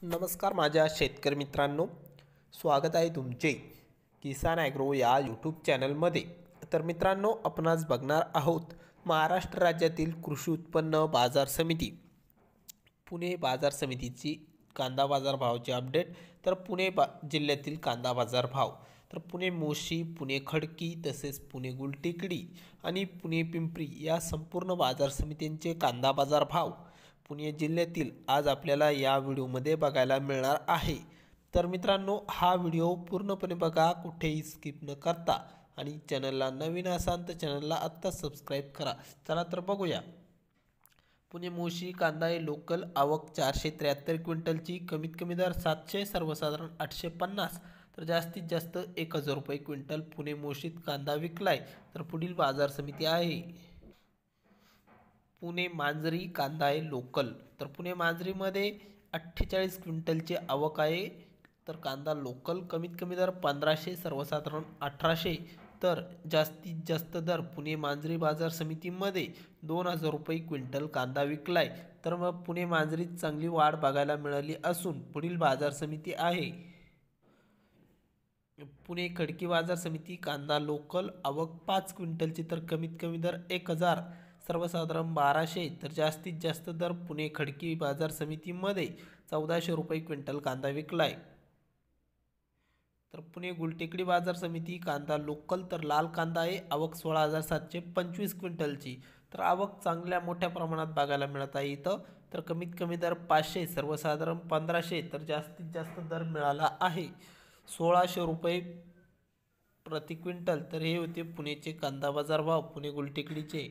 नमस्कार माझ्या शेतकरी मित्रांनो, स्वागत आहे तुमचे किसान ॲग्रो या यूट्यूब चॅनलमध्ये। तर मित्रांनो, आपण आज बघणार आहोत महाराष्ट्र राज्यातील कृषी उत्पन्न बाजार समिती पुणे बाजार समितीची कांदा बाजार भावाची अपडेट। तर पुणे जिल्ह्यातील कांदा बाजार भाव, तर पुणे मोशी, पुणे खडकी, तसेच पुणे गुलटेकडी आणि पुणे पिंपरी या संपूर्ण बाजार समितींचे कांदा बाजार भाव पुणे जिल्ह्यातील आज आपल्याला या व्हिडिओमध्ये बघायला मिळणार आहे। तर मित्रांनो, हा व्हिडिओ पूर्णपणे बघा, कुठेही स्किप न करता, आणि चॅनलला नवीन असाल तर चॅनलला आत्ता सबस्क्राईब करा। चला तर बघूया। पुणे मोशी कांदा आहे लोकल, आवक 473 क्विंटलची, कमीत कमी दर 700, सर्वसाधारण 850, तर जास्तीत जास्त 1000 रुपये क्विंटल पुणे मोशीत कांदा विकलाय। तर पुढील बाजार समिती आहे पुणे मांजरी कांदा आहे लोकल, तर पुणे मांजरीमध्ये 48 क्विंटलची आवक आहे। तर कांदा लोकल, कमीत कमी दर 1500, सर्वसाधारण 1800, तर जास्तीत जास्त दर पुणे मांजरी बाजार समितीमध्ये 2000 रुपये क्विंटल कांदा विकलाय। तर मग पुणे मांजरीत चांगली वाढ बघायला मिळाली असून पुढील बाजार समिती आहे पुणे खडकी बाजार समिती कांदा लोकल, आवक 5 क्विंटलची, तर कमीत कमी दर 1000, सर्वसाधारण 1200, तर जास्तीत जास्त दर पुणे खडकी बाजार समितीमध्ये 1400 रुपये क्विंटल कांदा विकलाय। तर पुणे गुलटेकडी बाजार समिती कांदा लोकल, तर लाल कांदा आहे, आवक 16725 क्विंटलची, तर आवक चांगल्या मोठ्या प्रमाणात बघायला मिळत आहे इथं। तर कमीत कमी दर 500, सर्वसाधारण 1500, तर जास्तीत जास्त दर मिळाला आहे 1600 रुपये प्रति क्विंटल। तर हे होते पुणेचे कांदा बाजार भाव पुणे गुलटेकडीचे।